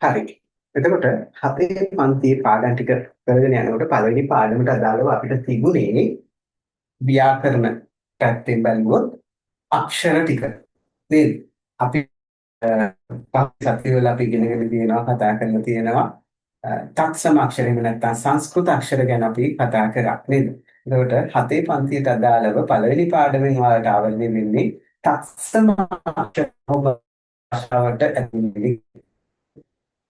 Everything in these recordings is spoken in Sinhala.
හරි. එතකොට අපේ පන්තියේ පාඩම් ටික කරගෙන යනකොට පළවෙනි පාඩමට අදාළව අපිට තිබුණේ ව්‍යාකරණ පැත්තෙන් බැලුවොත් අක්ෂර ටික නේද? අපි සතියවල අපි ඉගෙනගෙන තියෙනවා කතා කරලා තියෙනවා තත්සම අක්ෂර එහෙම නැත්නම් සංස්කෘත අක්ෂර ගැන අපි කතා කරා නේද? එතකොට හතේ පන්තියට අදාළව පළවෙනි පාඩමෙන් ඔයාලට ආවරණය වෙන්නේ තත්සම අක්ෂර භාෂාවට ඇතුළේ.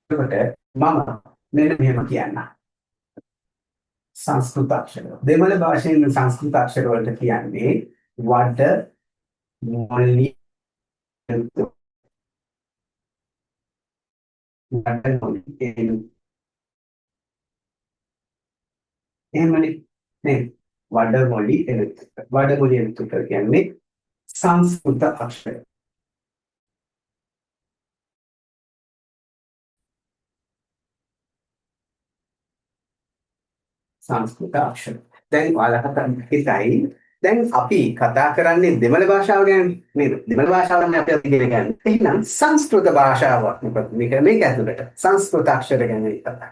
එතකොට මම මෙන්න මෙහෙම කියන්නම්. සංස්කෘත අක්ෂර. දෙමළ භාෂාවෙන් සංස්කෘත අක්ෂර වලට කියන්නේ වඩ මොළි වඩ මොළි එළු. එහෙමනේ නේද? වඩ මොළි එළු. වඩ මොළි එළු කියන්නේ සංස්කෘත අක්ෂර. සංස්කෘත අක්ෂර. දැන් ඔයාලට හිතයි දැන් අපි කතා කරන්නේ දෙමළ භාෂාව ගැන නේද? දෙමළ භාෂාවෙන් අපි ඉගෙන ගන්න. එහෙනම් සංස්කෘත භාෂාවක් මොකද? මේක ඇතුළට සංස්කෘත අක්ෂර ගැන කතා.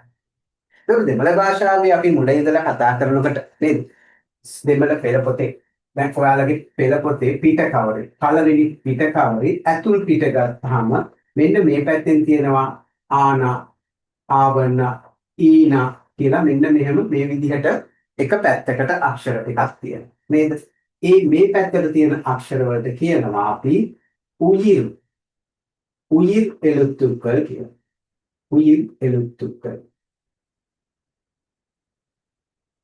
ඒක දෙමළ භාෂාවේ අපි මුල ඉඳලා කතා කරනකොට නේද? දෙමළ පෙළ පොතේ දැන් ඔයාලගේ පෙළ පොතේ පිට කවරේ පළවෙනි පිට කවරේ ඇතුල් පිට ගත්තාම මෙන්න මේ පැත්තෙන් තියෙනවා ආනා ආවන ඊනා කියලා මෙන්න මෙහෙම මේ විදිහට එක පැත්තකට අක්ෂර ටිකක් තියෙනවා නේද? මේ පැත්තට තියෙන අක්ෂර වලට කියනවා අපි උයිර් උයිර් எழுத்துக்கள் කියලා. උයිර් எழுத்துக்கள்.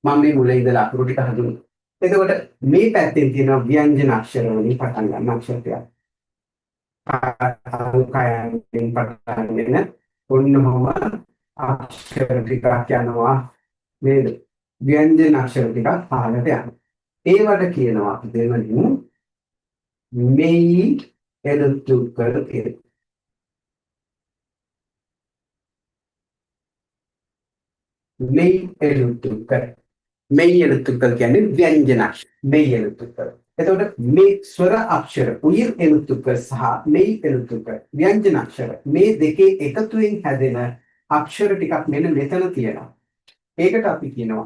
මම මේ මුල ඉඳලා අකුරු ටික හඳුන්වනවා. එතකොට මේ පැත්තෙන් තියෙන ව්‍යංජන අක්ෂර වලින් පටන් ගන්න අක්ෂර ටික. කයයෙන් පටන් ගන්න ඔන්නෝම අක්ෂර ටිකක් යනවා නේද? ව්‍යංජන අක්ෂර ටිකක් පහළට යනවා. ඒවට කියනවා අපි දෙවනින් මෙයි எழுத்துக்கள் කියලා. මෙයි எழுத்துக்கள். මෙයි எழுத்துக்கள் කියන්නේ ව්‍යංජන අක්ෂර. මෙයි எழுத்துக்கள். එතකොට මේ ස්වර අක්ෂර උයිර් எழுத்துக்கள் සහ මෙයි எழுத்துக்கள் ව්‍යංජන අක්ෂර මේ දෙකේ එකතුවෙන් හැදෙන අක්ෂර ටිකක් මෙන්න මෙතන තියෙනවා. ඒකට අපි කියනවා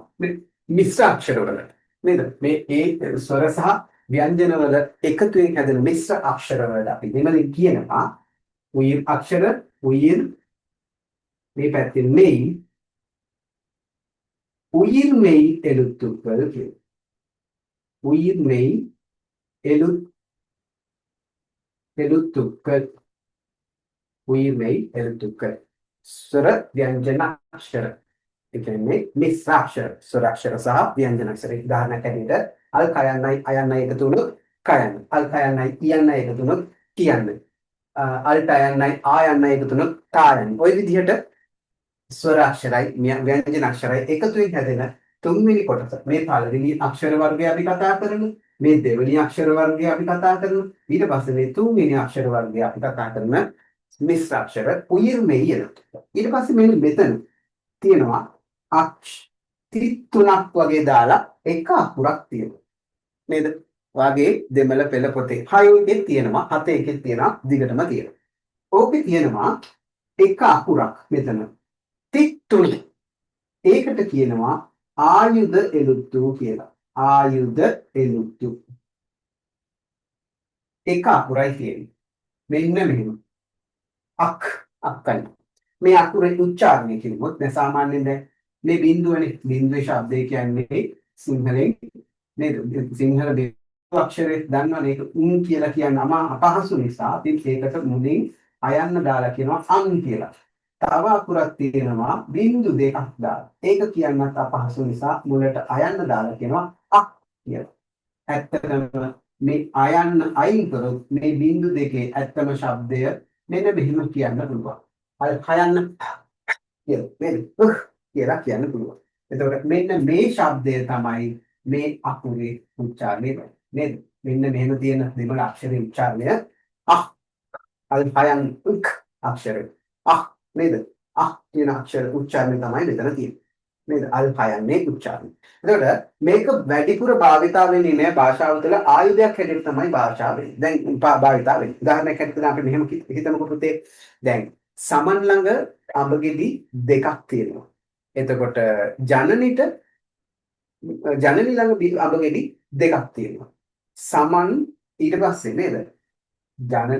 මිශ්‍ර අක්ෂර වල නේද? මේ ඒ ස්වර සහ ව්‍යංජන වල එකතුවෙන් හැදෙන මිශ්‍ර අක්ෂර වලට අපි දෙමළෙන් කියනවා උයිර් අක්ෂර උයිර් මේ පැත්තේ මෙයි உயிர் மெய் எழுத்துக்கள் உயிர் மெய் எழுத்துக்கள் உயிர் மெய் எழுத்துக்கள் ස්වර ව්‍යංජන අක්ෂර ඒ කියන්නේ මිශ්‍ර අක්ෂර ස්වර අක්ෂර සහ ව්‍යංජන අක්ෂර උදාහරණයක් ඇරෙන්න අල් කයන්නයි අයන්නයි එකතු වුණොත් කයන්න අල් කයන්නයි ඉයන්නයි එකතු වුණොත් කියන්න අල්ට අයන්නයි ආයන්නයි එකතු වුණොත් තායන්න ওই විදිහට ස්වර අක්ෂරයි ව්‍යංජන අක්ෂරයි එකතුවෙන් හැදෙන තුන්වෙනි කොටස. මේ පළවෙනි අක්ෂර වර්ගය අපි කතා කරනවා. මේ දෙවෙනි අක්ෂර වර්ගය අපි කතා කරනවා. ඊට පස්සේ මේ තුන්වෙනි අක්ෂර වර්ගය අපි කතා කරන මිශ්‍ර අක්ෂර උයිර් මෙයි எழுத்துக்கள். ඊට පස්සේ මෙන්න මෙතන තියෙනවා තුනක් වගේ දාලා එක අකුරක් තියෙනවා. නේද? වාගේ දෙමළ පෙළ පොතේ 6 එකේ තියෙනවා 7 එකේ තියෙනවා දිගටම තියෙනවා. ඕකේ තියෙනවා එක අකුරක් මෙතන. තිත්තුනි. ඒකට කියනවා ආයුධ එළුතු කියලා. ආයුධ එළුතු. එක අකුරයි තියෙන්නේ. මෙන්න මෙහෙම. අක්කයි. මේ අකුරේ උච්චාරණය කිව්වොත් දැන් සාමාන්‍යයෙන් දැන් මේ බිඳුවනේ බිඳුවේ ශබ්දය කියන්නේ සිංහලෙන් නේද? සිංහල බිඳු අක්ෂරේ දන්නවනේ ඒක උන් කියලා කියන්න අපහසු නිසා ඉතින් ඒකට මුලින් අයන්න දාලා කියනවා අන් කියලා. තව අකුරක් තියෙනවා බිංදු දෙකක් දාලා. ඒක කියන්නත් අපහසු නිසා මුලට අයන්න දාලා කියනවා අක් කියලා. ඇත්තටම මේ අයන්න අයින් කරොත් මේ බිංදු දෙකේ ඇත්තම ශබ්දය මෙන්න මෙහෙම කියන්න පුළුවන්. අර කයන්න කියලා කියන්න පුළුවන්. එතකොට මෙන්න මේ ශබ්දය තමයි මේ අකුරේ උච්චාරණය නේද? මෙන්න මෙහෙම තියෙන දෙමළ අක්ෂරේ උච්චාරණය අක් අල් කයන් අක්ෂරය අක් නේද? කියන අක්ෂර උච්චාරණය තමයි මෙතන තියෙන්නේ. නේද? අල් කයන්නේ උච්චාරණය. එතකොට මේක වැඩිපුර භාවිතා වෙන්නේ නෑ භාෂාව තුළ ආයුධයක් හැටියට තමයි භාෂාව වෙන්නේ. දැන් භාවිතා වෙන්නේ. උදාහරණයක් හැටියට අපි මෙහෙම හිතමුකෝ පුතේ. දැන් සමන් ළඟ අඹගෙඩි දෙකක් තියෙනවා. එතකොට ජනනිට ජනනි ළඟ අඹගෙඩි දෙකක් තියෙනවා. සමන් ඊට පස්සේ නේද?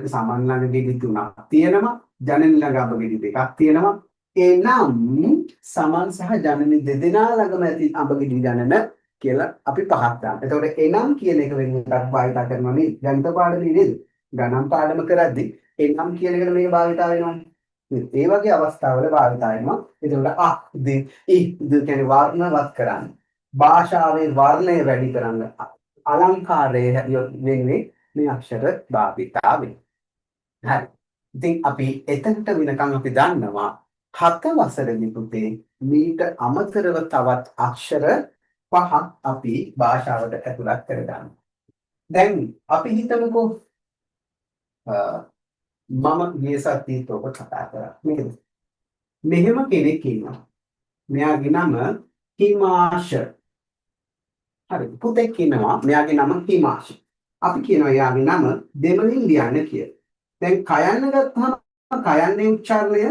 සමන් ළඟ ගෙඩි තුනක් තියෙනවා. ජනනි ළඟ අඹගෙඩි දෙකක් තියෙනවා. එනම් සමන් සහ ජනනි දෙදෙනා ළඟම ඇති අඹගෙඩි ගණන කියලා අපි පහක් දානවා. එතකොට එනම් කියන එක වෙනුවට භාවිත කරනවා නේ ගණිත පාඩමේ නේද? ගණන් පාඩම කරද්දී එනම් කියන එකට මේක භාවිත වෙනවා. ඒ වගේ අවස්ථාවල භාවිත වෙනවා. එතකොට කියන්නේ වර්ණවත් කරන්න. භාෂාවේ වර්ණය වැඩි කරන්න. අලංකාරයේ වෙන්නේ මේ අක්ෂර භාවිතා වෙනවා. හරි. ඉතින් අපි එතනට වෙනකන් අපි දන්නවා 7 වසරේදී පුතේ මීට අමතරව තවත් අක්ෂර 5ක් අපි භාෂාවට ඇතුළත් කරගන්නවා. දැන් අපි හිතමුකෝ මම ගිය සතියේත් ඔබ කතා කරා නේද? මෙහෙම කෙනෙක් ඉන්නවා. මෙයාගේ නම හිමාශ. හරි. පුතෙක් ඉන්නවා. මෙයාගේ නම හිමාශ. අපි කියනවා එයාගේ නම දෙමළෙන් ලියන්න කියලා. දැන් කයන්න ගත්තාම කයන්නේ උච්චාරණය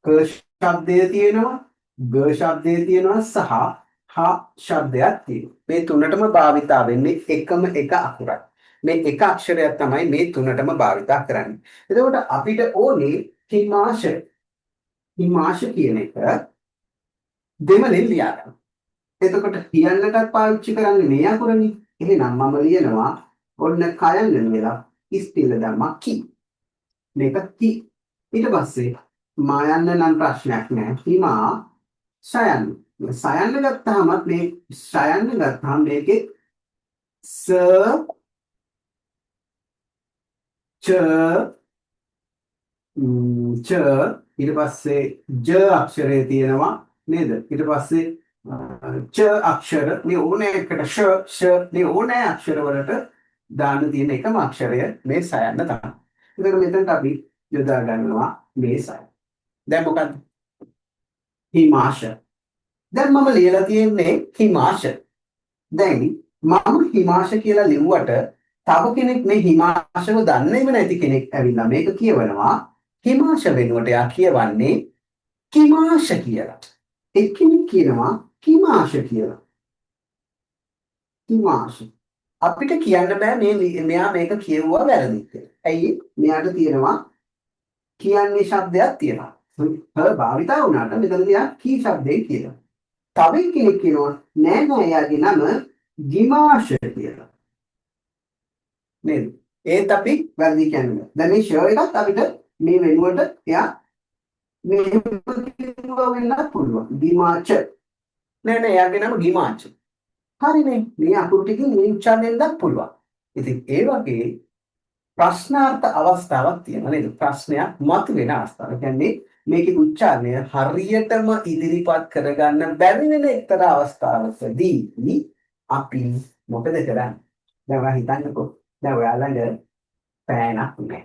ක ශබ්දය තියෙනවා, ග ශබ්දය තියෙනවා සහ හ ශබ්දයක් තියෙනවා. මේ තුනටම භාවිතා වෙන්නේ එකම එක අකුරයි. මේ එක අක්ෂරයක් තමයි මේ තුනටම භාවිතා කරන්නේ. එතකොට අපිට ඕනේ හිමාශ. හිමාශ කියන එක දෙමළෙන් ලියා ගන්න. එතකොට කියන්නටත් පාවිච්චි කරන්නේ මේ අකුරනේ. එහෙනම් මම ලියනවා ඔන්න කයන්න ලියලා ඉස්තිල දැම්මා කි. මේක කි. ඊට පස්සේ මායන්න නම් ප්‍රශ්නයක් නෑ. හිමා සයන්. සයන්න ගත්තාම මේ සයන්න ගත්තාම මේකේ ස ච ච ඊට පස්සේ ජ අක්ෂරය තියෙනවා නේද? ඊට පස්සේ ච අක්ෂර මේ ඕනේ එකට ෂ මේ ඕනේ අක්ෂර වලට දාන්න තියෙන එකම අක්ෂරය මේ සයන්න තමයි. ඒකට මෙතනට අපි යොදා ගන්නවා මේ සය. දැන් මොකද්ද? හිමාශ. දැන් මම ලියලා තියෙන්නේ හිමාශ. දැන් මම හිමාශ කියලා ලිව්වට තව කෙනෙක් මේ හිමාශව දන්නේම නැති කෙනෙක් ඇවිල්ලා මේක කියවනවා. හිමාශ වෙනුවට යා කියවන්නේ කිමාශ කියලා. එක්කෙනෙක් කියනවා කිමාශ කියලා. කිමාශ. අපිට කියන්න බෑ මෙයා මේක කියවුවා වැරදි කියලා. ඇයි? මෙයාට තියෙනවා කියන්නේ ශබ්දයක් තියෙනවා. භාවිතා වුණාට මෙතනදී යා කී ශබ්දේ කියනවා. තව කෙනෙක් කියනවා නෑ එයාගේ නම ගිමාශ කියලා. නේද? ඒත් අපි වැරදි කියන්නේ. දැන් මේ ෂෝ එකත් අපිට මේ වෙනුවට එයා මෙහෙම කියනවා වෙන්නත් පුළුවන්. ගිමාච. නෑ එයාගේ නම ගිමාච. හරිනේ. මේ අකුරු ටිකෙන් මේ උච්චාරණයෙන් දක් පුළුවන්. ඉතින් ඒ වගේ ප්‍රශ්නාර්ථ අවස්ථාවක් තියෙනවා නේද? ප්‍රශ්නයක් මතුවෙන අවස්ථාව. කියන්නේ මේකේ උච්චාරණය හරියටම ඉදිරිපත් කරගන්න බැරි වෙන එක්තරා අවස්ථාවකදී අපි මොකද කරන්නේ? දැන් ඔයා හිතන්නකෝ. දැන් ඔයාලඟ පෑනක් නැහැ.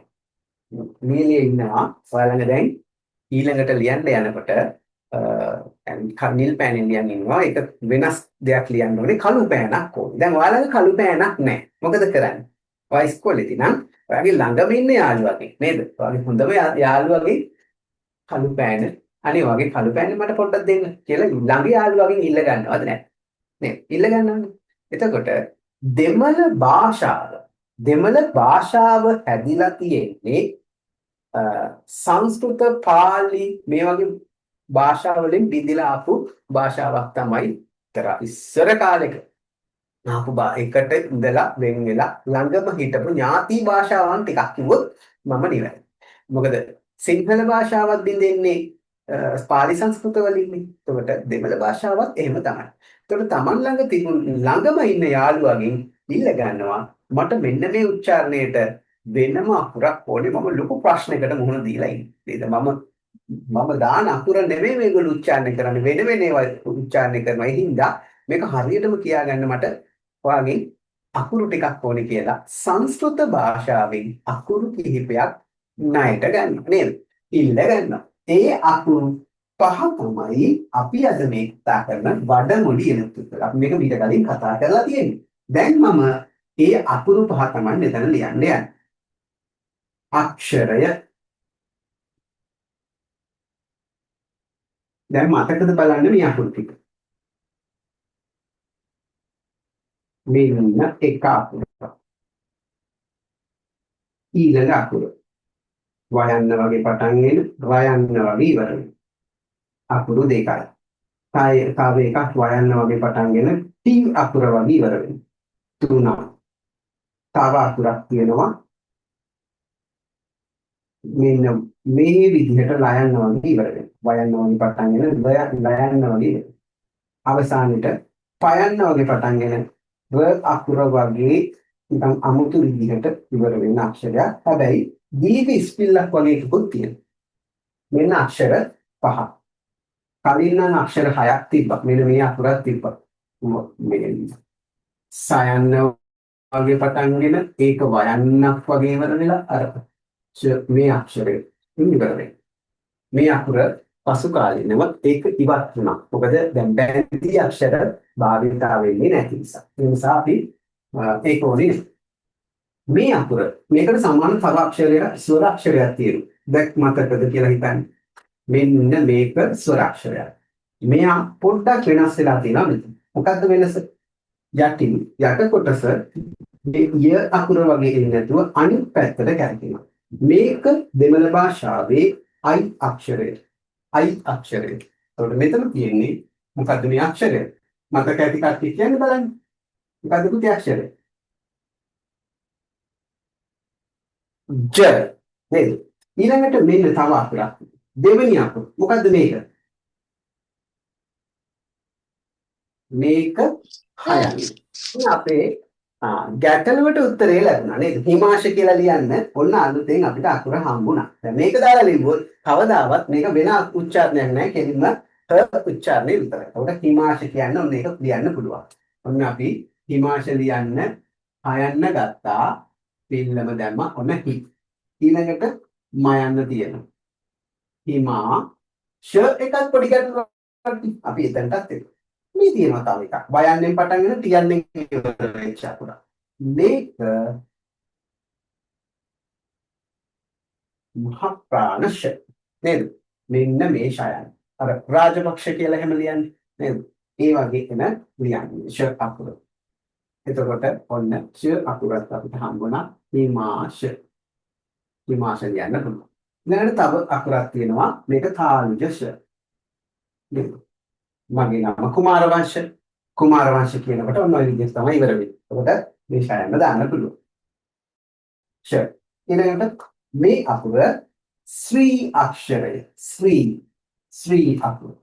නිලිය ඉන්නවා. ඔයාලඟ දැන් ඊළඟට ලියන්න යනකොට නිල් පෑනෙන් ලියන්න ඉන්නවා. ඒක වෙනස් දෙයක් ලියන්න ඕනේ. කළු පෑනක් ඕනේ. දැන් ඔයාලඟ කළු පෑනක් නැහැ. මොකද කරන්නේ? ඔයා ඉස්කෝලේදී නම් ඔයාගේ ළඟම ඉන්න යාළුවගේ නේද? ඔයාගේ හොඳම යාළුවගේ කළු පෑන අනේ වගේ කළු පෑන මට පොඩ්ඩක් දෙන්න කියලා ළඟ යාළුවගෙන් ඉල්ල ගන්නවද නැහැ? නේද? ඉල්ල ගන්නවනේ. එතකොට දෙමළ භාෂාව හැදිලා තියෙන්නේ සංස්කෘත පාලි මේ වගේ භාෂා වලින් බිඳිලා ආපු භාෂාවක් තමයි ඉස්සර කාලෙක ආපු එකට ඉඳලා වෙන් වෙලා ළඟම හිටපු ඥාති භාෂාවන් ටිකක් කිව්වොත් මම නිවැරදි. මොකද සිංහල භාෂාවත් බින්දෙන්නේ පාලි සංස්කෘත වලින්නේ. එතකොට දෙමළ භාෂාවත් එහෙම තමයි. එතකොට Taman ළඟ තිබුණ ළඟම ඉන්න යාළුවගෙන් ඉල්ල ගන්නවා මට මෙන්න මේ උච්චාරණයට වෙනම අකුරක් ඕනේ. මම ලොකු ප්‍රශ්නයකට මුහුණ දීලා ඉන්නේ. මම දාන අකුර නෙමෙයි මේගොල්ලෝ උච්චාරණය කරන්නේ වෙන වෙන ඒවා උච්චාරණය කරනවා. ඒ හින්දා මේක හරියටම කියාගන්න මට ඔයාගෙන් අකුරු ටිකක් ඕනේ කියලා සංස්කෘත භාෂාවෙන් අකුරු කිහිපයක් ණයට ගන්නවා නේද? ඉල්ල ගන්නවා. ඒ අකුරු පහ තමයි අපි අද මේ කතා කරන වඩමොළි එනතුරු. අපි මේක ඊට කලින් කතා කරලා තියෙනවා. දැන් මම ඒ අකුරු පහ තමයි මෙතන ලියන්න යන්නේ. අක්ෂරය දැන් මතකද බලන්න මේ අකුරු ටික. මෙන්න එක අකුර. ඊළඟ අකුර. වයන්න වගේ පටන් ගෙන රයන්න වගේ ඉවර වෙනවා. අකුරු දෙකයි. තව එකක් වයන්න වගේ පටන් ගෙන ටි අකුර වගේ ඉවර වෙනවා. තුනක්. තව අකුරක් තියෙනවා. මෙන්න මේ විදිහට ලයන්න වගේ ඉවර වෙනවා. වයන්න වගේ පටන් ගෙන ලයන්න වගේ අවසානෙට පයන්න වගේ පටන් ගෙන ව අකුර වගේ නිකන් අමුතු විදිහට ඉවර වෙන අක්ෂරයක්. හැබැයි දීර්ඝ ස්පිල්ලක් වගේ එකකුත් තියෙනවා. මෙන්න අක්ෂර පහ. කලින් නම් අක්ෂර 6ක් තිබ්බා. මෙන්න මේ අකුරක් තිබ්බා. මේ සයන්න වගේ පටන්ගෙන ඒක වයන්නක් වගේ ඉවර වෙලා අර මේ අක්ෂරය ඉවර වෙනවා. මේ අකුර පසු කාලිනව ඒක ඉවත් වුණා. මොකද දැන් බැඳි අක්ෂර භාවිතා වෙන්නේ නැති නිසා. ඒ නිසා අපි ඒක ඕනේ. මේ අකුර මේකට සමාන තව අක්ෂරයක් ස්වර අක්ෂරයක් තියෙනවා. දැක් මතකද කියලා හිතන්න. මෙන්න මේක ස්වර අක්ෂරයක්. මෙයා පොඩ්ඩක් වෙනස් වෙලා තියෙනවා මෙතන. මොකද්ද වෙනස? යටින් යට කොටස මේ ය අකුර වගේ එන්නේ නැතුව අනිත් පැත්තට කැරකෙනවා. මේක දෙමළ භාෂාවේ I අක්ෂරය. I අක්ෂරය. ඒකට මෙතන තියෙන්නේ මොකද්ද මේ අක්ෂරය? මතක ඇති කට්ටිය කියන්න බලන්න. මොකද්ද පුතේ අක්ෂරය? ජ නේද? ඊළඟට මෙන්න තව අකුරක්. දෙවෙනි අකුර. මොකද්ද මේක? මේක හයයි. අපේ ගැටලුවට උත්තරේ ලැබුණා නේද? හිමාශ කියලා ලියන්න ඔන්න අලුතෙන් අපිට අකුර හම්බුණා. දැන් මේක දාලා ලිව්වොත් කවදාවත් මේක වෙන උච්චාරණයක් නැහැ. කෙලින්ම උච්චාරණය විතරයි. ඒකට හිමාශ කියන්න ඔන්න ඒක ලියන්න පුළුවන්. ඔන්න අපි හිමාශ ලියන්න හයන්න ගත්තා. පිල්ලම දැම්ම ඔන්න හි. ඊළඟට මයන්න තියෙනවා. හිමා ෂ එකත් පොඩි ගැටලුවක් අපි එතනටත් එනවා. මේ තියෙනවා තව එකක්. වයන්නෙන් පටන් ගෙන ටියන්නෙන් ඉවර වෙච්ච අකුර. මේක මහ ප්‍රාණශ නේද? මෙන්න මේ ශයන්. අර රාජපක්ෂ කියලා එහෙම ලියන්නේ නේද? ඒ වගේ එන ලියන්නේ ෂ අකුර. එතකොට ඔන්න ෂ අකුරත් අපිට හම්බුණා හිමාශ. හිමාශ ලියන්න පුළුවන්. ඊළඟට තව අකුරක් තියෙනවා මේක තාලුජ ෂ. නේද? මගේ නම කුමාරවංශ. කුමාරවංශ කියනකොට ඔන්න ඔය විදිහට තමයි ඉවර වෙන්නේ. එතකොට මේ ශයන්න දාන්න පුළුවන්. ෂ. ඊළඟට මේ අකුර ශ්‍රී අක්ෂරය. ශ්‍රී අකුර.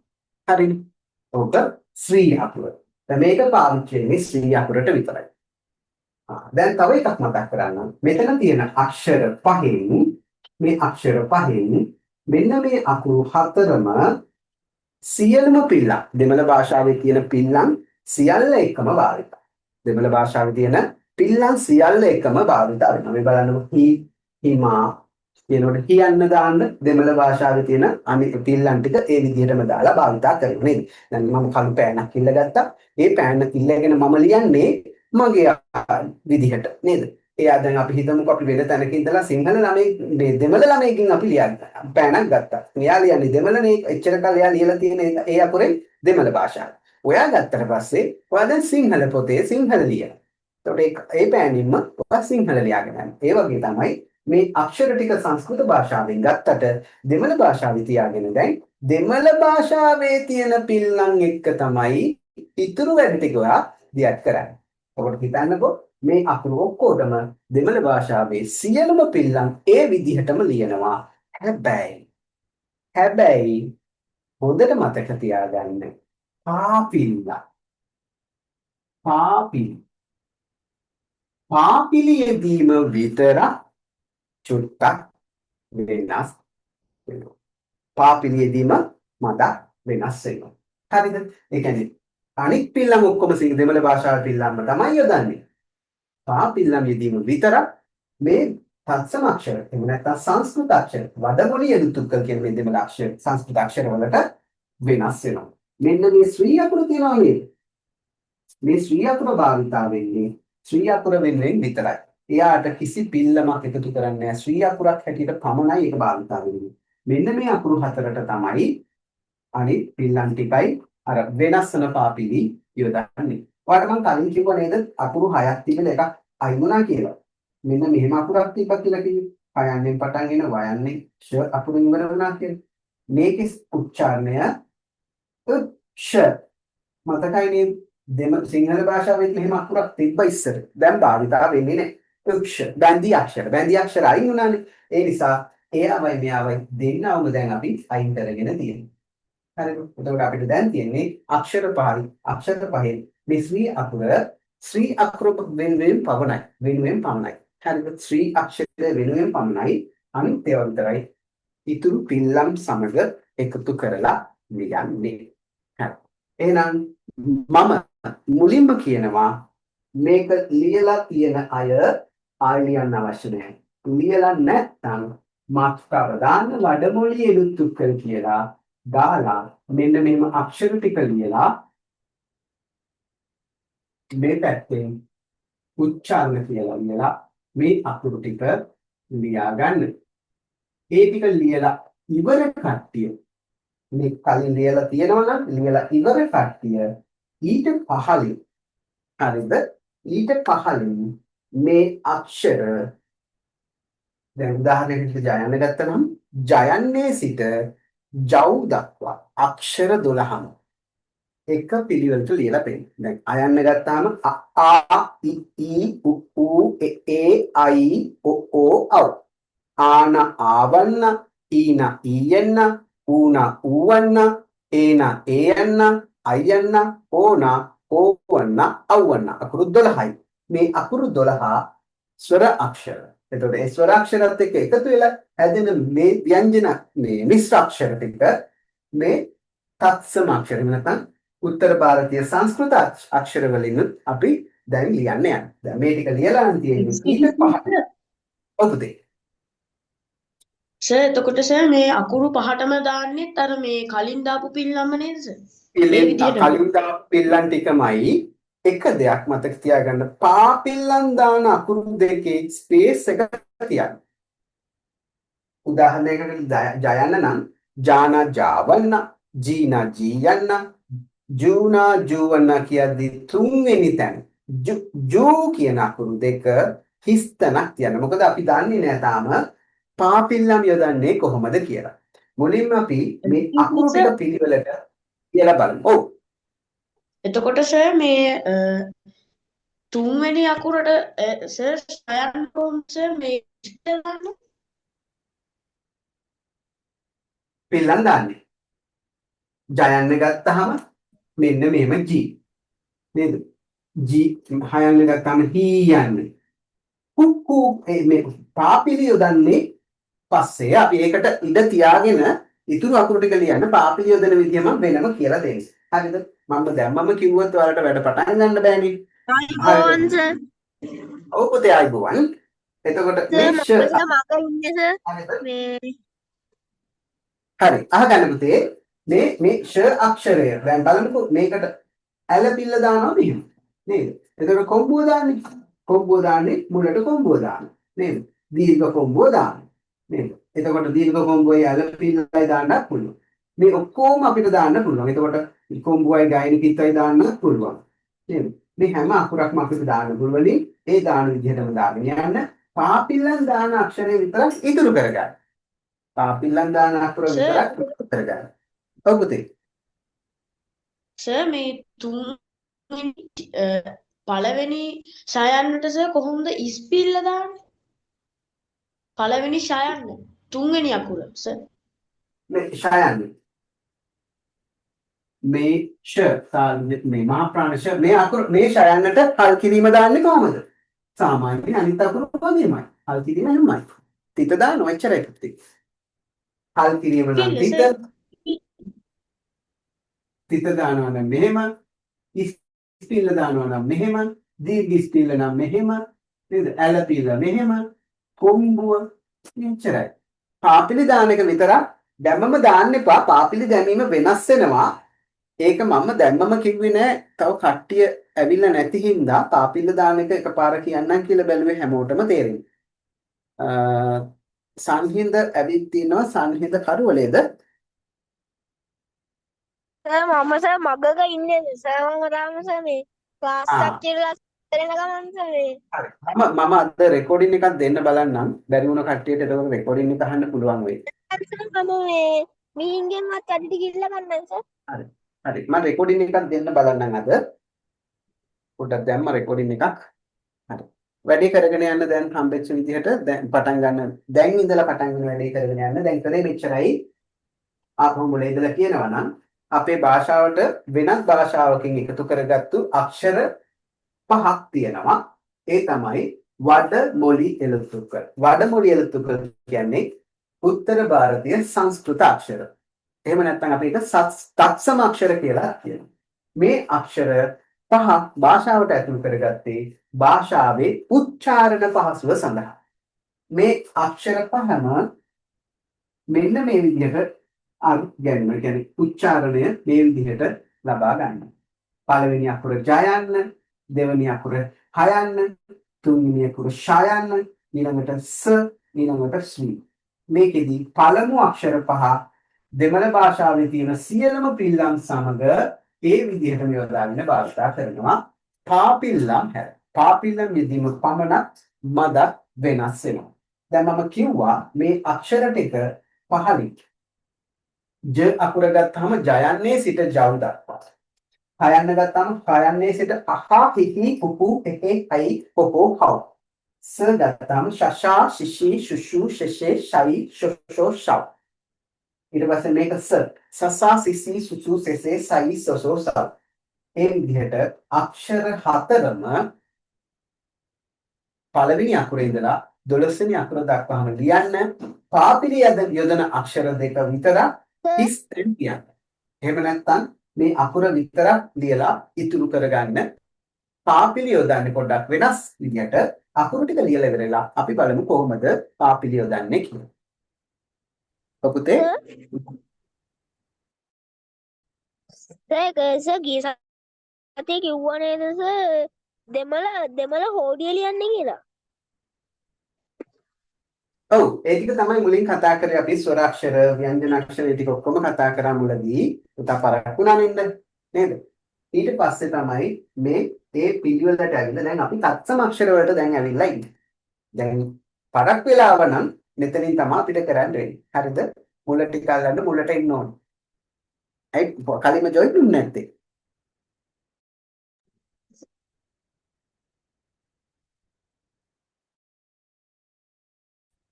හරිනේ. ඔක ශ්‍රී අකුර. දැන් මේක පාවිච්චි වෙන්නේ ශ්‍රී අකුරට විතරයි. දැන් තව එකක් මතක් කරගන්න. මෙතන තියෙන අක්ෂර පහෙන් මේ අක්ෂර පහෙන් මෙන්න මේ අකුරු හතරම සියලුම පිල්ලම් දෙමළ භාෂාවේ තියෙන පිල්ලම් සියල්ල එකම භාවිතයි. දෙමළ භාෂාවේ තියෙන පිල්ලම් සියල්ල එකම භාවිත වෙනවා. මේ බලන්නකො හි හිමා කියනකොට කියන්න දාන්න දෙමළ භාෂාවේ තියෙන අනිත් පිල්ලම් ටික ඒ විදිහටම දාලා භාවිතා කරනවා නේද? දැන් මම කළු පෑනක් ඉල්ලගත්තා. ඒ පෑන ඉල්ලගෙන මම ලියන්නේ මගේ විදිහට නේද? එයා දැන් අපි හිතමුකෝ අපි වෙන තැනක ඉඳලා සිංහල ළමයි මේ දෙමළ ළමයිකින් අපි ලියන්න පෑනක් ගත්තා. එයා ලියන්නේ දෙමළනේ එච්චර කල් එයා ලියලා තියෙන ඒ අකුරෙන් දෙමළ භාෂාව. ඔයා ගත්තට පස්සේ ඔයා දැන් සිංහල පොතේ සිංහල ලියන. එතකොට ඒ පෑනින්ම ඔයා සිංහල ලියාගෙන යනවා. ඒ වගේ තමයි මේ අක්ෂර ටික සංස්කෘත භාෂාවෙන් ගත්තට දෙමළ භාෂාවේ තියාගෙන දැන් දෙමළ භාෂාවේ තියෙන පිල්ලම් එක්ක තමයි ඉතුරු වැඩ ටික ඔයා දියත් කරන්නේ. ඔකට හිතන්නකෝ මේ අකුරු ඔක්කොටම දෙමළ භාෂාවේ සියලුම පිල්ලම් ඒ විදිහටම ලියනවා. හැබැයි හොඳට මතක තියාගන්න. පාපිලියදීම විතරක් චුට්ටක් වෙනස් වෙනවා. පාපිලියදීම මදක් වෙනස් වෙනවා. හරිද? ඒ කියන්නේ අනිත් පිල්ලම් ඔක්කොම දෙමළ භාෂාවේ පිල්ලම්ම තමයි යොදන්නේ. පාපිල්ලම් යෙදීම විතරක් මේ තත්සම අක්ෂර එහෙම නැත්නම් සංස්කෘත අක්ෂර වඩමොළි යදුතුක්කල් කියන මේ දෙමළ අක්ෂර සංස්කෘත අක්ෂර වලට වෙනස් වෙනවා. මෙන්න මේ ශ්‍රී අකුර තියෙනවා නේද? මේ ශ්‍රී අකුර භාවිතා වෙන්නේ ශ්‍රී අකුර වෙනුවෙන් විතරයි. එයාට කිසි පිල්ලමක් එකතු කරන්නේ නැහැ. ශ්‍රී අකුරක් හැටියට පමණයි ඒක භාවිතා වෙන්නේ. මෙන්න මේ අකුරු හතරට තමයි අනිත් පිල්ලම් ටිකයි අර වෙනස් වෙන පාපිලි යොදන්නේ. ඔයාලට මම කලින් කිව්වා නේද අකුරු 6ක් තිබෙන එකක් අයින් වුණා කියලා. මෙන්න මෙහෙම අකුරක් තිබ්බා කියලා කිව්වේ. හයන්නෙන් පටන් එන වයන්නේ ෂ අකුරින් ඉවර වුණා කියලා. මේකේ උච්චාරණය ෂ මතකයි නේද? සිංහල භාෂාවෙත් මෙහෙම අකුරක් තිබ්බ ඉස්සර. දැන් භාවිතා වෙන්නේ නැහැ. ක්ෂ බැඳි අක්ෂර අයින් වුණානේ. ඒ නිසා එයාවයි මෙයාවයි දෙන්නවම දැන් අපි අයින් කරගෙන තියෙනවා. හරිද? එතකොට අපිට දැන් තියෙන්නේ අක්ෂර පහයි. අක්ෂර පහෙන් මේ ශ්‍රී අක්ෂර වෙනුවෙන් පමණයි. හරිද? ශ්‍රී අක්ෂරය වෙනුවෙන් පමණයි අනිත් ඒවා විතරයි ඉතුරු පිල්ලම් සමග එකතු කරලා ලියන්නේ. හරි. එහෙනම් මම මුලින්ම කියනවා මේක ලියලා තියෙන අය ආයෙ ලියන්න අවශ්‍ය නැහැ. ලියලා නැත්නම් මාතෘකාව දාන්න වඩමොழிයේ නුතුක්කල් කියලා දාලා මෙන්න මෙහෙම අක්ෂර ටික ලියලා මේ පැත්තෙන් උච්චාරණ කියලා ලියලා මේ අකුරු ටික ලියා ගන්න. ඒ ටික ලියලා ඉවර කට්ටිය මේ කලින් ලියලා තියෙනවා නම් ලියලා ඉවර කට්ටිය ඊට පහළින් හරිද? ඊට පහළින් මේ අක්ෂර දැන් උදාහරණයකට ජයන්න ගත්තනම් ජයන්නේ සිට ජව් දක්වා අක්ෂර 12ම එක පිළිවෙලට ලියලා පෙන්නන. දැන් අයන්න ගත්තාම ආ ඉ ඊ උ ඌ ඒ අයි ඔ ඕ ஔ ආන ආවන්න ඊන ඊයන්න ඌන ඌවන්න ඒන ඒයන්න අයන්න ඕන ඕවන්න අවවන්න අකුරු 12යි. මේ අකුරු 12 ස්වර අක්ෂර. එතකොට ඒ ස්වර අක්ෂරات එක්ක එකතු වෙලා හැදෙන මේ ව්‍යංජන මේ මිශ්‍ර අක්ෂර ටික මේ තත්සම අක්ෂර නැත්නම් උත්තර ಭಾರತೀಯ සංස්කෘත අක්ෂර වලින් අපි දැන් ලියන්න යනවා. දැන් මේ ටික ලියලා නම් තියෙන්නේ ඊට පහට. ඔබතේ. සර් එතකොට සර් මේ අකුරු පහටම දාන්නෙත් අර මේ කලින් දාපු පිල්ලම්ම නේද සර්? කලින් දාපු පිල්ලම් ටිකමයි එක දෙයක් මතක තියාගන්න. පා පිල්ලම් දාන අකුරු දෙකේ ස්පේස් එක තියන්න. උදාහරණයකට ජයන්න නම් ජානා ජාවන්න ජීනා ජීයන්න ජූනා ජූවන්න කියද්දි තුන්වෙනි තැන ජූ කියන අකුරු දෙක හිස්තනක් තියන්න. මොකද අපි දන්නේ නැහැ තාම පාපිල්ලම් යොදන්නේ කොහොමද කියලා. මුලින්ම අපි මේ අකුරු ටික පිළිවෙලට කියලා බලමු. ඔව්. එතකොට සර් මේ තුන්වෙනි අකුරට සර් සයන් කොහොමද සර් මේ ඉස්සෙල්ලාම පිල්ලම් දාන්නේ. ජයන්න ගත්තාම මෙන්න මෙහෙම G නේද? G හයන්න ගත්තාම හී යන්නේ. කුක්කු මේ පාපිලි යොදන්නේ පස්සේ අපි ඒකට ඉඩ තියාගෙන ඉතුරු අකුරු ටික ලියන්න පාපිලි යොදන විදිය මම වෙනම කියලා දෙන්න. හරිද? මම දැම්මම කිව්වොත් ඔයාලට වැඩ පටන් ගන්න බෑනේ. ආයිබෝවන් සර්. ඔව් පුතේ ආයිබෝවන්. එතකොට මේ මම ඉන්නේ සර් මේ හරි අහගන්න පුතේ මේ ෂ අක්ෂරය දැන් බලන්නකෝ මේකට ඇල පිල්ල දානවා මෙහෙම නේද? එතකොට කොම්බුව දාන්නේ මුලට කොම්බුව දාන්න නේද? දීර්ඝ කොම්බුව දාන්න නේද? එතකොට දීර්ඝ කොම්බුවයි ඇල පිල්ලයි දාන්නත් පුළුවන්. මේ ඔක්කොම අපිට දාන්න පුළුවන්. එතකොට කොම්බුවයි ගායන කිත්තයි දාන්න පුළුවන් නේද? මේ හැම අකුරක්ම අපිට දාන්න පුළුවන්. ඒ දාන විදිහටම දාගෙන යන්න. පාපිල්ලන් දාන අක්ෂරය විතරක් ඉතුරු කරගන්න. පාපිල්ලන් දාන අකුර විතරක් ඉතුරු කරගන්න. ඔව් පුතේ. සර් මේ පළවෙනි ෂයන්නට සර් කොහොමද ඉස්පිල්ල දාන්නේ? පළවෙනි ෂයන්න තුන්වෙනි අකුර සර්. මේ ෂයන්න මේ මේ මහා ප්‍රාණ මේ අකුර මේ ෂයන්නට හල් කිරීම දාන්නේ කොහමද? සාමාන්‍යයෙන් අනිත් අකුරු වගේමයි. හල් කිරීම එහෙමයි. තිත දානවා එච්චරයි පුතේ. හල් කිරීම නම් තිත දානවා නම් මෙහෙම, ඉස්පිල්ල දානවා නම් මෙහෙම, දීර්ඝ ඉස්පිල්ල නම් මෙහෙම, නේද? ඇල පිල්ල මෙහෙම, කොම්බුව එච්චරයි. පාපිලි දාන එක විතරක් දැම්මම දාන්න එපා. පාපිලි දැමීම වෙනස් වෙනවා. ඒක මම දැම්මම කිව්වේ නෑ. තව කට්ටිය ඇවිල්ලා නැති හින්දා පාපිල්ල දාන එක එකපාර කියන්නම් කියලා බැලුවේ හැමෝටම තේරෙන්නේ. සංහිඳ ඇවිත් තිනවා සංහිඳ කරුවලේද? සර් මම සර් මගක ඉන්නේ සර් මම තාම සර් මේ ක්ලාස් ආ එකක් කියලා කරන ගමන් සර් මේ හරි. මම අද රෙකෝඩින් එකක් දෙන්න බලන්නම්. බැරි වුණ කට්ටියට එතකොට රෙකෝඩින් එක අහන්න පුළුවන් වෙයි. සර් මම මේ මීන්ගෙන්වත් අඩිට ගිහිල්ලා ගන්නම් සර්. හරි. හරි. මම රෙකෝඩින් එකක් දෙන්න බලන්නම් අද. පොඩ්ඩක් දැම්ම රෙකෝඩින් එකක්. හරි. වැඩේ කරගෙන යන්න දැන් හම්බෙච්ච විදිහට දැන් පටන් ගන්න. දැන් ඉඳලා පටන් ගන්න වැඩේ කරගෙන යන්න. දැන් කලේ මෙච්චරයි. ආපහු මුල ඉඳලා කියනවා නම් අපේ භාෂාවට වෙනත් භාෂාවකින් එකතු කරගත්තු අක්ෂර පහක් තියෙනවා. ඒ තමයි වඩමොළි එලුතුකර. වඩමොළි එලුතුකර කියන්නේ උත්තර ಭಾರತೀಯ සංස්කෘත අක්ෂර. එහෙම නැත්නම් අපි ඒක තත්සම අක්ෂර කියලා කියනවා. මේ අක්ෂර පහ භාෂාවට ඇතුළු කරගත්තේ භාෂාවේ උච්චාරණ පහසුව සඳහා. මේ අක්ෂර පහම මෙන්න මේ විදිහට ගැන්වෙනවා. කියන්නේ උච්චාරණය මේ විදිහට ලබා ගන්නවා. පළවෙනි අකුර ජයන්න, දෙවෙනි අකුර හයන්න, තුන්වෙනි අකුර ෂයන්න, ඊළඟට ස, ඊළඟට ස්වී. මේකෙදි පළමු අක්ෂර පහ දෙමළ භාෂාවේ තියෙන සියලුම පිල්ලම් සමග ඒ විදිහටම යොදාගෙන භාෂා කරනවා. පාපිල්ලම් හැර. පාපිල්ලම් යෙදීම පමණක් මදක් වෙනස් වෙනවා. දැන් මම කිව්වා මේ අක්ෂර ටික පහලින් ජ අකුර ගත්තාම ජයන්නේ සිට ජව් දක්වා. හයන්න ගත්තාම හයන්නේ සිට අහා හිහි පුපු එහේ හයි පොපෝ හව්. ස ගත්තාම ශෂා ශිෂි ශුෂු ශෂේ ශයි ශොෂෝ ශව්. ඊට පස්සේ මේක ස සසා සිසි සුසු සෙසේ සයි සොසෝ සව්. ඒ විදිහට අක්ෂර හතරම පළවෙනි අකුරේ ඉඳලා 12 වෙනි අකුර දක්වාම ලියන්න පාපිලි යොදන අක්ෂර දෙක විතරක් හිස් තැන් කියන්න. එහෙම නැත්නම් මේ අකුර විතරක් ලියලා ඉතුරු කරගන්න. පාපිලි යොදන්නේ පොඩ්ඩක් වෙනස් විදිහට. අකුරු ටික ලියලා ඉවරලා අපි බලමු කොහොමද පාපිලි යොදන්නේ කියලා. පුතේ සර් ගිය සතියේ කිව්වා නේද සර් දෙමළ හෝඩිය ලියන්නේ කියලා. ඔව් ඒ ටික තමයි මුලින් කතා කරේ අපි ස්වරාක්ෂර ව්‍යංජන අක්ෂර ටික ඔක්කොම කතා කරා මුලදී. පුතා පරක් වුණා නේද? ඊට පස්සේ තමයි මේ ඒ පිළිවෙලට ඇවිල්ලා දැන් අපි තත්සම අක්ෂර වලට දැන් ඇවිල්ලා ඉන්නේ. දැන් පරක් වෙලාව නම් මෙතනින් තමයි අපිට කරන්න වෙන්නේ. හරිද? මුල ටික අල්ලන්න මුලට එන්න ඕනේ. ඇයි කලින්ම ජොයින් දුන්නේ නැත්තේ?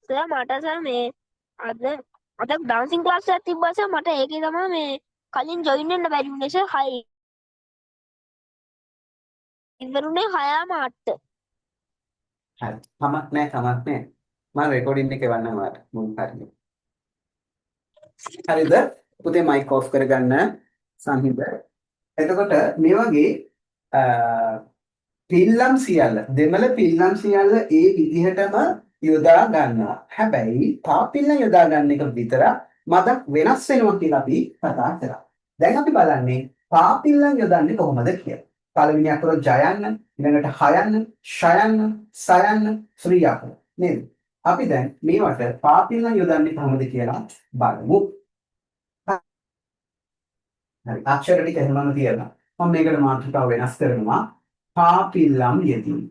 සර් මට සර් මේ අද ඩාන්සින් ක්ලාස් එකක් තිබ්බා සර් මට ඒකේ තමයි මේ කලින් ජොයින් වෙන්න බැරි වුණේ සර් 6 ඉවරුනේ 6:08. හරි. කමක් නැහැ. මම රෙකෝඩින් එක එවන්නම් ඔයාලට මුල් හරියට. හරිද? පුතේ මයික් ඔෆ් කරගන්න සංහිඳ. එතකොට මේ වගේ පිල්ලම් සියල්ල දෙමළ පිල්ලම් සියල්ල ඒ විදිහටම යොදා ගන්නවා. හැබැයි පාපිල්ලම් යොදා ගන්න එක විතර මතක් වෙනස් වෙනවා කියලා අපි කතා කරා. දැන් අපි බලන්නේ පාපිල්ලම් යොදන්නේ කොහොමද කියලා. පළවෙනි අකුර ජයන්න, ඊළඟට හයන්න, ෂයන්න, සයන්න, ශ්‍රී අකුර නේද? අපි දැන් මේවට පාපිල්ලම් යොදන්නේ කොහොමද කියලා බලමු. හරි අක්ෂර ටික එහෙමම තියලා මම මේකට මාතෘකාව වෙනස් කරනවා. පාපිල්ලම් යෙදීම.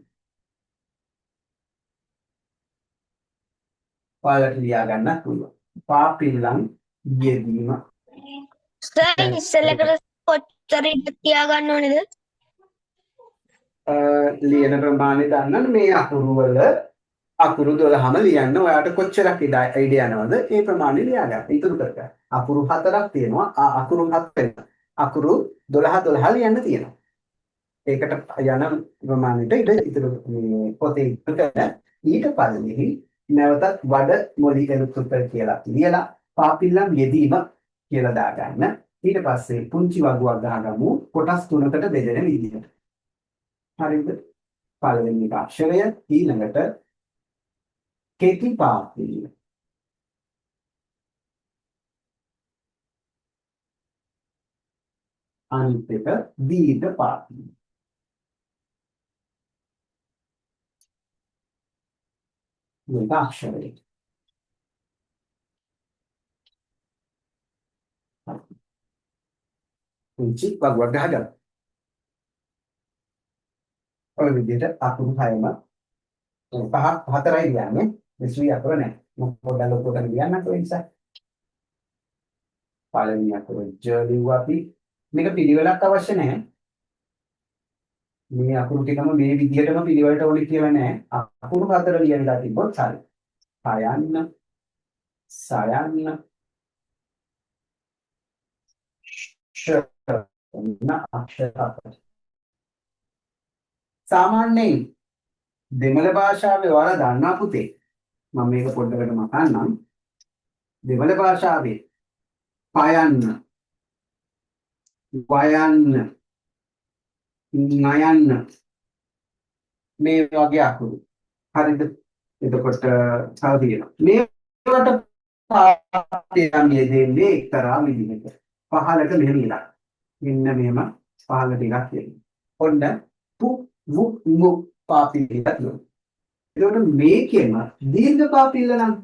ඔයාලට ලියා ගන්නත් පුළුවන්. පාපිල්ලම් යෙදීම. සර් ඉස්සෙල්ලකට කොච්චර ඉඳ තියාගන්න ඕනේද? ලියන ප්‍රමාණය දන්නන්න මේ අකුරු වල අකුරු 12ම ලියන්න ඔයාට කොච්චරක් ඉඩ යනවද ඒ ප්‍රමාණය ලියා ගන්න. ඉතුරු කරගන්න. අකුරු 4ක් තියෙනවා. අකුරු 7 අකුරු 12 ලියන්න තියෙනවා. ඒකට යන ප්‍රමාණයට ඉතුරු මේ පොතේ ඉතුරු කරන ඊට පස්සේ නැවතත් වඩ මොළි එලුතුකර කියලා ලියලා පාපිල්ලම් යෙදීම කියලා දාගන්න. ඊට පස්සේ පුංචි වගුවක් ගහගමු කොටස් තුනකට බෙදෙන විදිහට. හරිද? පළවෙනි එක අක්ෂරය ඊළඟට කෙටි පාපිල්ල. අනිත් එක දීර්ඝ පාපිල්ල. මේක අක්ෂරය. පුංචි වගුවක් ගහගන්න. ඔය විදිහට අකුරු හයම පහ හතරයි කියන්නේ විශ්වී අකුර නැහැ. මම පොඩ්ඩක් ලොකුවට ලියන්නකෝ ඒ නිසා. පළවෙනි අකුර ජ ලිව්වා අපි. මේක පිළිවෙලක් අවශ්‍ය නැහැ. මේ අකුරු ටිකම මේ විදිහටම පිළිවෙලට ඕනේ කියලා නැහැ. අකුරු හතර ලියලා තිබ්බොත් හරි. සයන්න සයන්න ෂ න අක්ෂර හතර. සාමාන්‍යයෙන් දෙමළ භාෂාවේ ඔයාලා දන්නා පුතේ මම මේක පොඩ්ඩකට මතන්නම්. දෙමළ භාෂාවේ පයන්න වයන්න නයන්න මේ වගේ අකුරු. හරිද? එතකොට තව තියෙනවා. මේවට පාඨයන්ගේ දෙන්නේ එක්තරා විදිහකට. පහලට මෙහෙම ඉලක්ක. මෙන්න මෙහෙම පහලට ඉලක්ක තියෙනවා. ඔන්න පු වු මු පාපිලියක් තියෙනවා. එතකොට මේකෙම දීර්ඝ පාපිල්ල නම්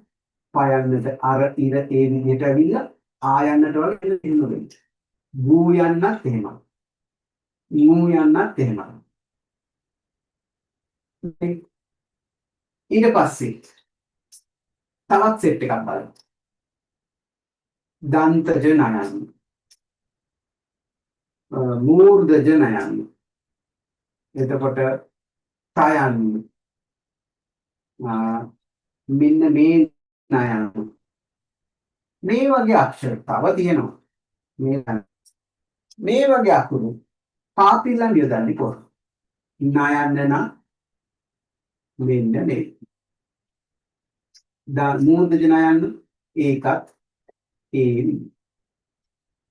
පයන්නට අර ඉර ඒ විදිහට ඇවිල්ලා ආයන්නට වල එන්නේ. ගූ යන්නත් එහෙමයි. මූ යන්නත් එහෙමයි. ඊට පස්සේ තවත් සෙට් එකක් බලමු. දන්තජ නයන්න. මූර්ධජ නයන්න. එතකොට තයන්න. මෙන්න මේ නයන්න. මේ වගේ අක්ෂර තව තියෙනවා. මේ වගේ අකුරු පාපිල්ලන් යොදන්නේ කොහොමද? නයන්න නම් මෙන්න මේ. මූර්ධජ නයන්න ඒකත් ඒ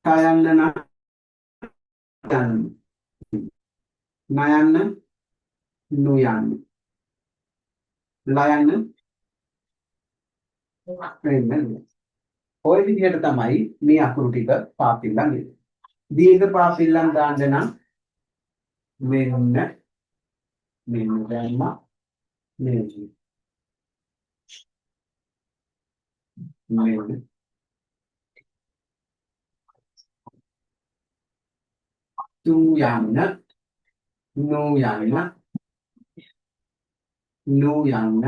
තයන්න නම් නයන්න නුයන්න ලයන්න මෙන්න ඔය විදිහට තමයි මේ අකුරු ටික පාපිල්ලන් එන්නේ. දීර්ඝ පාපිල්ලන් දාන්න නම් මෙන්න දැම්මා මෙන්න tu යන්න නු යන්න නු යන්න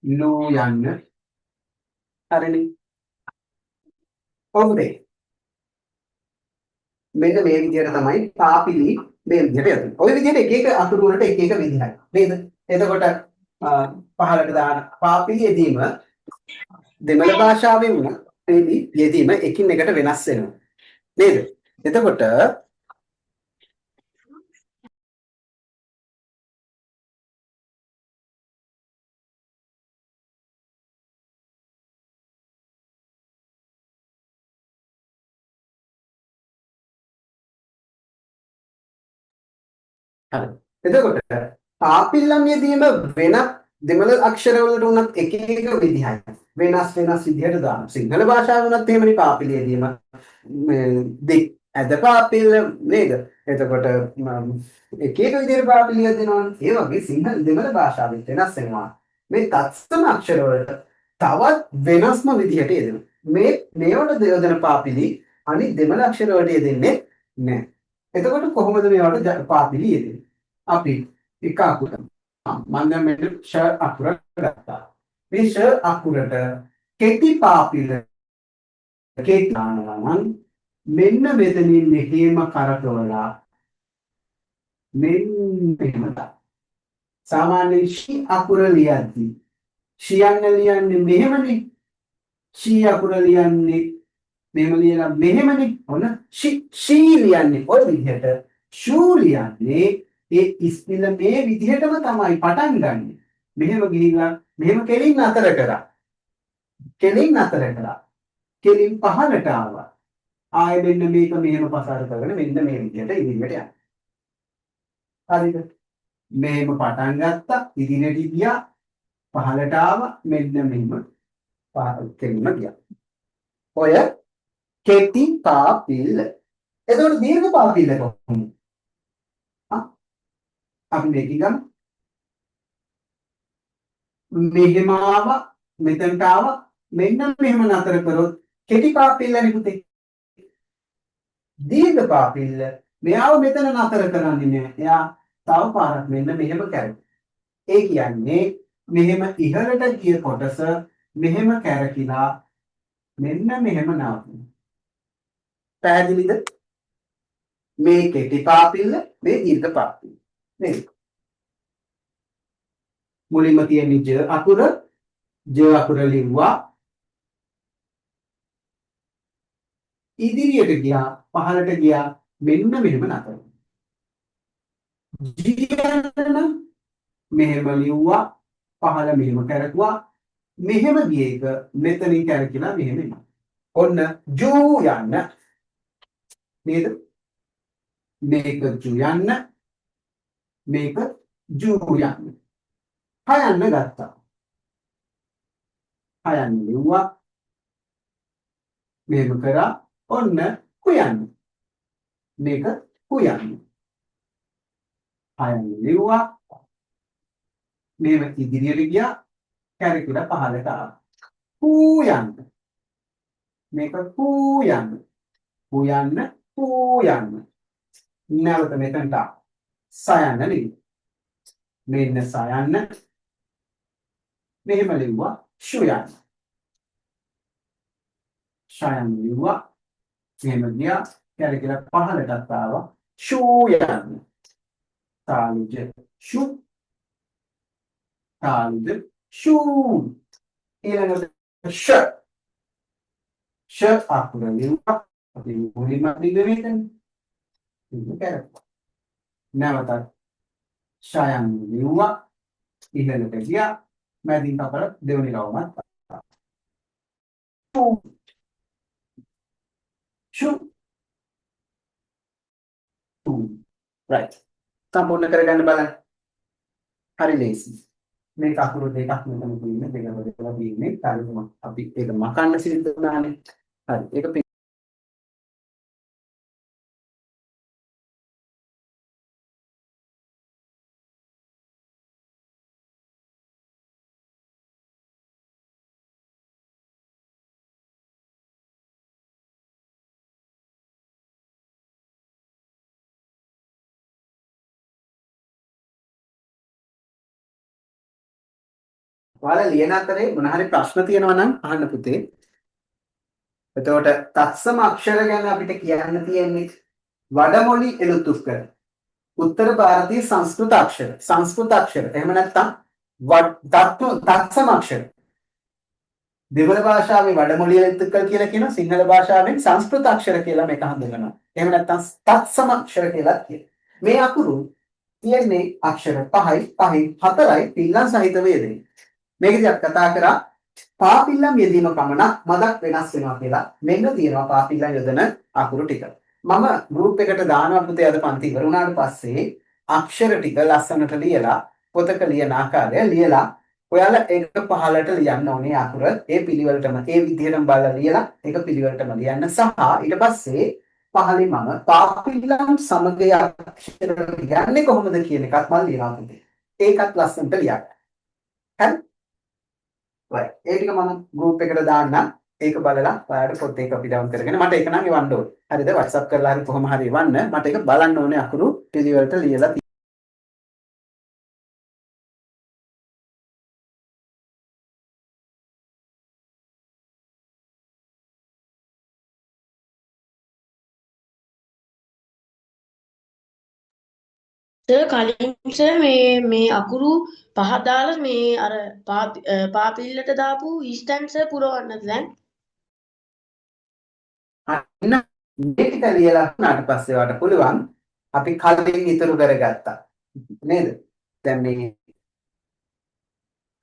නු යන්න හරිනේ. ඔව්ද? මෙන්න මේ විදිහට තමයි පාපිලි මේ විදිහට යන්නේ. ඔය විදිහට එක එක අකුරු වලට එක එක විදිහයි. නේද? එතකොට පහලට දාන පාපිලි යෙදීම දෙමළ භාෂාවෙන් වුණ යෙදීම එකින් එකට වෙනස් වෙනවා. නේද? එතකොට හරි. එතකොට පාපිල්ලම් යෙදීම වෙනත් දෙමළ අක්ෂර වලට උනත් එක එක විදිහයි. වෙනස් විදිහට දානවා. සිංහල භාෂාව වුණත් එහෙමනේ පාපිලි යෙදීම දෙක් ඇද පාපිල්ල නේද? එතකොට එක එක විදිහට පාපිලි යෙදෙනවා. ඒ වගේ සිංහල දෙමළ භාෂාවෙත් වෙනස් වෙනවා. මේ තත්සම අක්ෂර වලට තවත් වෙනස්ම විදිහට යෙදෙනවා. මේවට යොදන පාපිලි අනිත් දෙමළ අක්ෂර වලට යෙදෙන්නේ නැහැ. එතකොට කොහොමද මේවට පාපිලි යෙදෙන්නේ? අපි එක අකුරක් මම දැන් මෙන්න ෂ අකුර ගත්තා. මේ ෂ අකුරට කෙටි පාපිල කෙටානවා නම් මෙන්න මෙතනින් මෙහෙම කරකවලා මෙන්න මෙහෙම සාමාන්‍යයෙන් ෂි අකුර ලියද්දී ෂියන්න ලියන්නේ මෙහෙමනේ. ෂි අකුර ලියන්නේ මෙහෙම ලියලා මෙහෙමනේ. ඔන්න ෂී ලියන්නේ ඔය විදිහට. ෂූ ලියන්නේ ඒ ඉස්පිල මේ විදිහටම තමයි පටන් ගන්නෙ. මෙහෙම ගිහිල්ලා මෙහෙම කෙලින් අතර කරා. කෙලින් පහලට ආවා. ආයෙ මෙන්න මේක මෙහෙම පසාර කරගෙන මෙන්න මේ විදිහට ඉදිරියට යනවා. හරිද? මෙහෙම පටන් ගත්තා ඉදිරියට ගියා පහලට ආවා මෙන්න මෙහෙම කෙලින්ම ගියා. ඔය කෙටි පාපිල්ල. එතකොට දීර්ඝ පාපිල්ල කොහොමද? අපි මේක ගමු. මෙහෙම ආවා මෙතනට ආවා මෙන්න මෙහෙම නතර කරොත් කෙටි පාපිල්ලනේ පුතේ. දීර්ඝ පාපිල්ල මෙයාව මෙතන නතර කරන්නේ නෑ. එයා තව පාරක් මෙන්න මෙහෙම කැරකෙනවා. ඒ කියන්නේ මෙහෙම ඉහළට ගිය කොටස මෙහෙම කැරකිලා මෙන්න මෙහෙම නවතිනවා. පැහැදිලිද? මේ කෙටි පාපිල්ල මේ දීර්ඝ පාපිල්ල. නේද? මුලින්ම තියෙන j අකුර ලිව්වා. ඉදිරියට ගියා පහළට ගියා මෙන්න මෙහෙම නතර. ජීයන මෙහෙම ලිව්වා පහළ මෙහෙම කරකුවා මෙහෙම ගිය එක මෙතනින් කරකිලා මෙහෙම එනවා. ඔන්න ජූ යන්න නේද? මේක ජූ යන්න මේක ජූ යන්න. හයන්න ගත්තා. හයන්න ලිව්වා මෙහෙම කරා ඔන්න කුයන්න. මේක කුයන්න. හයන්න ලිව්වා මෙහෙම ඉදිරියට ගියා කැරකිලා පහළට ආවා. කුයන්න. මේක කුයන්න. කුයන්න කුයන්න. නැවත මෙතනට සයන්න ලිව්වා. මෙන්න සයන්න. මෙහෙම ලිව්වා ෂුයන්න. ෂයන්න ලිව්වා මෙහෙම ගියා කැරකිලා පහළට ආවා. ෂුයන්න. තාලුජ ෂු තාලුජ ෂූ. ඊළඟට ෂ අකුර ලිව්වා. අපි මුලින්ම ලිව්වේ මෙතන. නැවතත් ෂයන් ලිව්වා ඉහළට ගියා මැදින් කපල දෙවෙනි රවුමත් ෂු රයිට්. සම්පූර්ණ කරගන්න බලන්න. හරි ලේසි. මේක අකුරු දෙකක් මෙතන තියෙන්නේ දෙකම දෙකලා තියෙන්නේ. කාලෙම අපි ඒක මකන්න සිද්ධ වුණානේ. හරි. ඒක ඔයාලා ලියන අතරේ මොන හරි ප්‍රශ්න තියෙනවා නම් අහන්න පුතේ. එතකොට තත්සම අක්ෂර ගැන අපිට කියන්න තියෙන්නේ වඩමොළි එළුතුස්කර. උත්තර භාරතීය සංස්කෘත අක්ෂර. සංස්කෘත අක්ෂර. එහෙම නැත්නම් තත්සම අක්ෂර. දෙමළ භාෂාවේ වඩමොළි එළුතුස්කර කියලා කියන සිංහල භාෂාවෙන් සංස්කෘත අක්ෂර කියලා මේක හඳුන්වනවා. එහෙම නැත්නම් තත්සම අක්ෂර කියලා කියනවා. මේ අකුරු තියෙන්නේ අක්ෂර 5යි 4යි පිල්ලම් සහිතව යෙදෙන්නේ. මේකදී අපි කතා කරා පාපිල්ලම් යෙදීම පමණක් මදක් වෙනස් වෙනවා කියලා. මෙන්න තියෙනවා පාපිල්ලම් යොදන අකුරු ටික. මම ගෲප් එකට දානවා පුතේ අද පන්ති ඉවර වුණාට පස්සේ අක්ෂර ටික ලස්සනට ලියලා පොතක ලියන ආකාරය ලියලා ඔයාලා ඒක පහලට ලියන්න ඕනේ අකුර. ඒ පිළිවෙලටම ඒ විදිහටම බලලා ලියලා ඒක පිළිවෙලටම ලියන්න සහ ඊට පස්සේ පහලින් මම පාපිල්ලම් සමග අක්ෂර ලියන්නේ කොහොමද කියන එකත් මම ලියනවා පුතේ. ඒකත් ලස්සනට ලියන්න. හරි? right. ඒ ටික මම group එකට දාන්නම්. ඒක බලලා ඔයාලට පොත් එක අපි ඩවුන් කරගෙන මට ඒක නම් එවන්න ඕනේ. හරිද? WhatsApp කරලා හරි කොහොම හරි එවන්න. මට ඒක බලන්න ඕනේ අකුරු පිළිවෙලට ලියලා කලින් සර් මේ අකුරු පහ දාලා මේ අර පාපිල්ලට දාපු ඉස්ටන් සර් පුරවන්නද දැන්? අන්න මේ ටික ලියලා වුණාට පස්සේ වට පුළුවන් අපි කලින් ඉතුරු කරගත්තා. නේද? දැන් මේ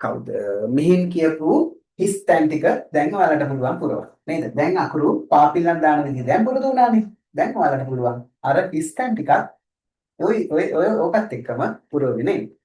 කවුද මිහින් කියපු හිස්තැන් ටික දැන් ඔයාලට පුළුවන් පුරවන්න. නේද? දැන් අකුරු පාපිල්ලම් දාන විදිහ දැන් පුරුදු වුණානේ. දැන් ඔයාලට පුළුවන් අර හිස්තැන් ටිකත් ඔය ඔකත් එක්කම පුරවන්නේ නේ.